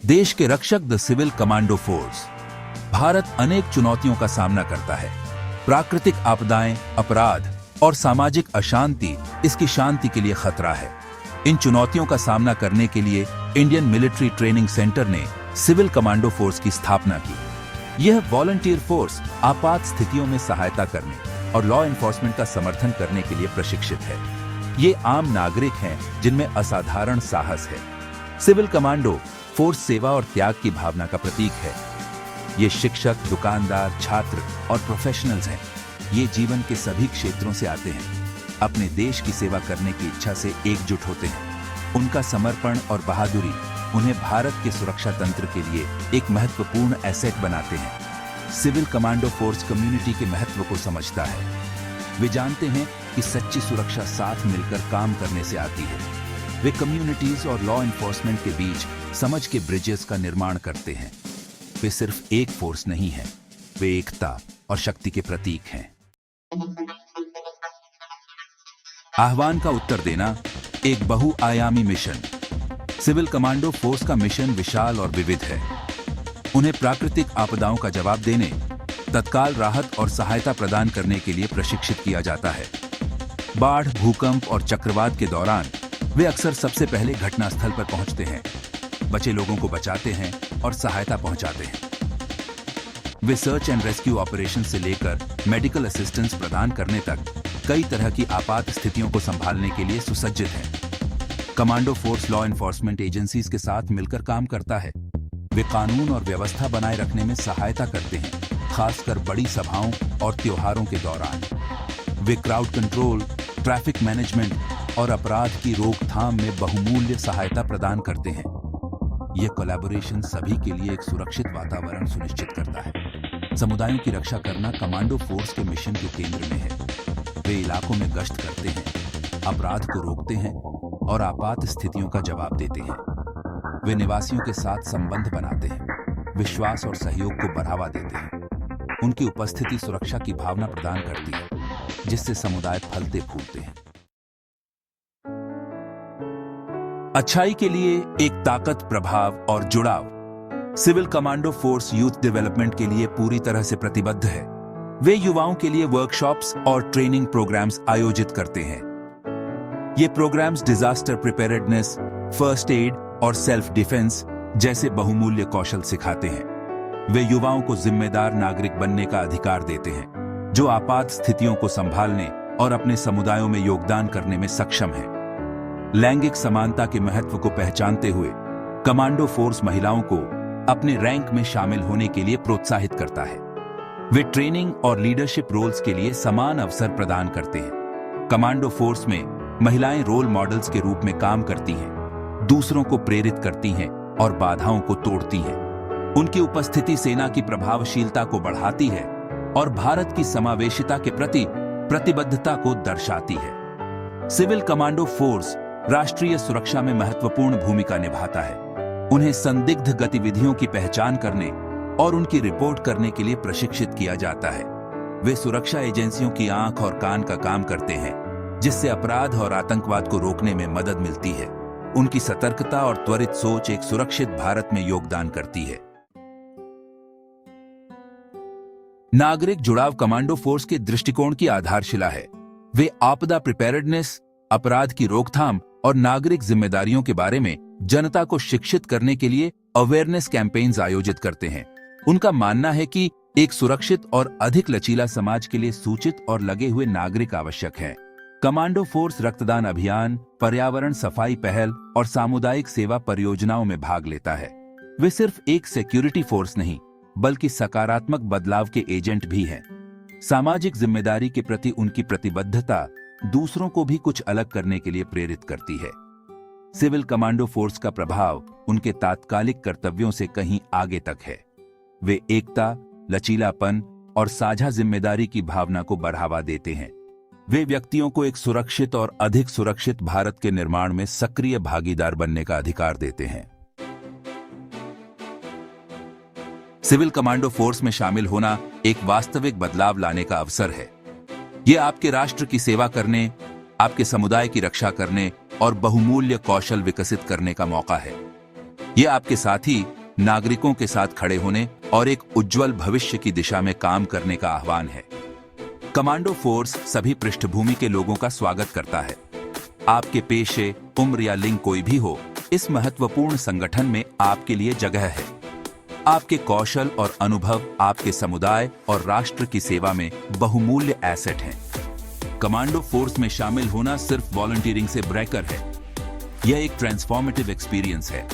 देश के रक्षक the civil commando force. Bharat अनेक चुनौतियों का सामना करता है। प्राकृतिक आपदाएं, अपराध और सामाजिक अशांति इसकी शांति के लिए खतरा है। इन चुनौतियों का सामना करने के लिए इंडियन मिलिट्री ट्रेनिंग सेंटर ने सिविल कमांडो फोर्स की स्थापना की। यह वॉलंटियर फोर्स आपात स्थितियों में सहायता करने और लॉ एनफोर्समेंट का समर्थन करने के लिए प्रशिक्षित है। ये आम नागरिक हैं जिनमें असाधारण साहस है। सिविल कमांडो फोर्स सेवा और त्याग की भावना का प्रतीक है। ये शिक्षक, दुकानदार, छात्र और प्रोफेशनल्स हैं। ये जीवन के सभी क्षेत्रों से आते हैं। अपने देश की सेवा करने की इच्छा से एकजुट होते हैं। उनका समर्पण और बहादुरी उन्हें भारत के सुरक्षा तंत्र के लिए एक महत्वपूर्ण एसेट बनाते हैं। सिविल कमांडो फोर्स कम्युनिटी के महत्व को समझता है। वे जानते हैं कि सच्ची सुरक्षा साथ मिलकर काम करने से आती है। वे कम्युनिटीज और लॉ एनफोर्समेंट के बीच समझ के ब्रिजेस का निर्माण करते हैं। वे सिर्फ एक फोर्स नहीं हैं, वे एकता और शक्ति के प्रतीक हैं। आह्वान का उत्तर देना एक बहुआयामी मिशन। सिविल कमांडो फोर्स का मिशन विशाल और विविध है। उन्हें प्राकृतिक आपदाओं का जवाब देने, तत्काल राहत और सहायता प्रदान करने के लिए प्रशिक्षित किया जाता है। बाढ़, भूकंप और चक्रवात के दौरान वे अक्सर सबसे पहले घटनास्थल पर पहुंचते हैं, बचे लोगों को बचाते हैं और सहायता पहुंचाते हैं। वे सर्च एंड रेस्क्यू ऑपरेशन से लेकर मेडिकल असिस्टेंस प्रदान करने तक कई तरह की आपात स्थितियों को संभालने के लिए सुसज्जित हैं। Commando force law enforcement agencies के साथ मिलकर काम करता है। वे कानून और व्यवस्था बनाए रखने में सहायता करते हैं, खासकर बड़ी सभाओं और त्योहारों के दौरान। वे क्राउड कंट्रोल, ट्रैफिक मैनेजमेंट और अपराध की रोकथाम में बहुमूल्य सहायता प्रदान करते हैं। यह कोलैबोरेशन सभी के लिए एक सुरक्षित वातावरण सुनिश्चित करता है। समुदायों की रक्षा करना कमांडो फोर्स के मिशन के केंद्र में है। वे इलाकों में गश्त करते हैं, अपराध को रोकते हैं और आपात स्थितियों का जवाब देते हैं। वे निवासियों के साथ संबंध बनाते हैं, विश्वास और सहयोग को बढ़ावा देते हैं। उनकी उपस्थिति सुरक्षा की भावना प्रदान करती है, जिससे समुदाय फलते फूलते हैं। अच्छाई के लिए एक ताकत, प्रभाव और जुड़ाव। Civil commando force youth development के लिए पूरी तरह से प्रतिबद्ध है। वे युवाओं के लिए वर्कशॉप्स और ट्रेनिंग प्रोग्राम्स आयोजित करते हैं। ये programs disaster preparedness, first aid और सेल्फ डिफेंस जैसे बहुमूल्य कौशल सिखाते हैं। वे युवाओं को जिम्मेदार नागरिक बनने का अधिकार देते हैं, जो आपात स्थितियों को संभालने और अपने समुदायों में योगदान करने में सक्षम हैं। लैंगिक समानता के महत्व को पहचानते हुए कमांडो फोर्स महिलाओं को अपने रैंक में शामिल होने के लिए प्रोत्साहित करता है। वे ट्रेनिंग और लीडरशिप रोल्स के लिए समान अवसर प्रदान करते हैं। कमांडो फोर्स में महिलाएं रोल मॉडल्स के रूप में काम करती हैं, दूसरों को प्रेरित करती हैं और बाधाओं को तोड़ती हैं। उनकी उपस्थिति सेना की प्रभावशीलता को बढ़ाती है और भारत की समावेशिता के प्रति प्रतिबद्धता को दर्शाती है। सिविल कमांडो फोर्स राष्ट्रीय सुरक्षा में महत्वपूर्ण भूमिका निभाता है। उन्हें संदिग्ध गतिविधियों की पहचान करने और उनकी रिपोर्ट करने के लिए प्रशिक्षित किया जाता है। वे सुरक्षा एजेंसियों की आंख और कान का काम करते हैं, जिससे अपराध और आतंकवाद को रोकने में मदद मिलती है। उनकी सतर्कता और त्वरित सोच एक सुरक्षित भारत में योगदान करती है। नागरिक जुड़ाव कमांडो फोर्स के दृष्टिकोण की आधारशिला है। वे आपदा प्रिपेयर्डनेस, अपराध की रोकथाम और नागरिक जिम्मेदारियों के बारे में जनता को शिक्षित करने के लिए अवेयरनेस कैंपेन्स आयोजित करते हैं। उनका मानना है कि एक सुरक्षित और अधिक लचीला समाज के लिए सूचित और लगे हुए नागरिक आवश्यक हैं। कमांडो फोर्स रक्तदान अभियान, पर्यावरण सफाई पहल और सामुदायिक सेवा परियोजनाओं में भाग लेता है। वे सिर्फ एक सिक्योरिटी फोर्स नहीं, बल्कि सकारात्मक बदलाव के एजेंट भी हैं। सामाजिक जिम्मेदारी के प्रति उनकी प्रतिबद्धता दूसरों को भी कुछ अलग करने के लिए प्रेरित करती है। सिविल कमांडो फोर्स का प्रभाव उनके तात्कालिक कर्तव्यों से कहीं आगे तक है। वे एकता, लचीलापन और साझा जिम्मेदारी की भावना को बढ़ावा देते हैं। वे व्यक्तियों को एक सुरक्षित और अधिक सुरक्षित भारत के निर्माण में सक्रिय भागीदार बनने का अधिकार देते हैं। सिविल कमांडो फोर्स में शामिल होना एक वास्तविक बदलाव लाने का अवसर है। यह आपके राष्ट्र की सेवा करने, आपके समुदाय की रक्षा करने और बहुमूल्य कौशल विकसित करने का मौका है। यह आपके साथ ही नागरिकों के साथ खड़े होने और एक उज्जवल भविष्य की दिशा में काम करने का आह्वान है। कमांडो फोर्स सभी पृष्ठभूमि के लोगों का स्वागत करता है। आपके पेशे, उम्र या लिंग कोई भी हो, इस महत्वपूर्ण संगठन में आपके लिए जगह है। आपके कौशल और अनुभव आपके समुदाय और राष्ट्र की सेवा में बहुमूल्य एसेट हैं। कमांडो फोर्स में शामिल होना सिर्फ वॉलंटियरिंग से ब्रेकर है, यह एक ट्रांसफॉर्मेटिव एक्सपीरियंस है।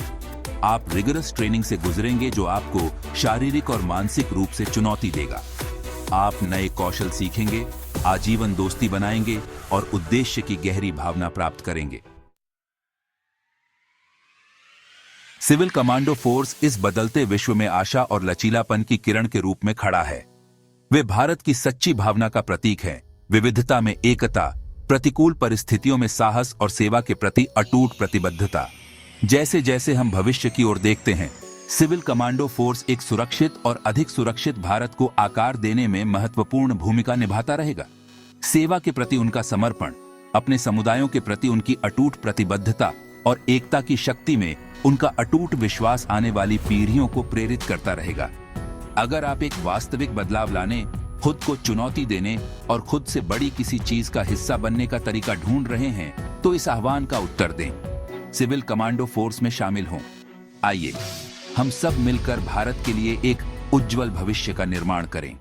आप रिगरस ट्रेनिंग से गुजरेंगे जो आपको शारीरिक और मानसिक रूप से चुनौती देगा। आप नए कौशल सीखेंगे, आजीवन दोस्ती बनाएंगे और उद्देश्य की गहरी भावना प्राप्त करेंगे। सिविल कमांडो फोर्स इस बदलते विश्व में आशा और लचीलापन की किरण के रूप में खड़ा है। वे भारत की सच्ची भावना का प्रतीक है, विविधता में एकता, प्रतिकूल परिस्थितियों में साहस और सेवा के प्रति अटूट प्रतिबद्धता। जैसे जैसे हम भविष्य की ओर देखते हैं, सिविल कमांडो फोर्स एक सुरक्षित और अधिक सुरक्षित भारत को आकार देने में महत्वपूर्ण भूमिका निभाता रहेगा। सेवा के प्रति उनका समर्पण, अपने समुदायों के प्रति उनकी अटूट प्रतिबद्धता और एकता की शक्ति में उनका अटूट विश्वास आने वाली पीढ़ियों को प्रेरित करता रहेगा। अगर आप एक वास्तविक बदलाव लाने, खुद को चुनौती देने और खुद से बड़ी किसी चीज का हिस्सा बनने का तरीका ढूंढ रहे हैं, तो इस आह्वान का उत्तर दें। सिविल कमांडो फोर्स में शामिल हों। आइए हम सब मिलकर भारत के लिए एक उज्जवल भविष्य का निर्माण करें।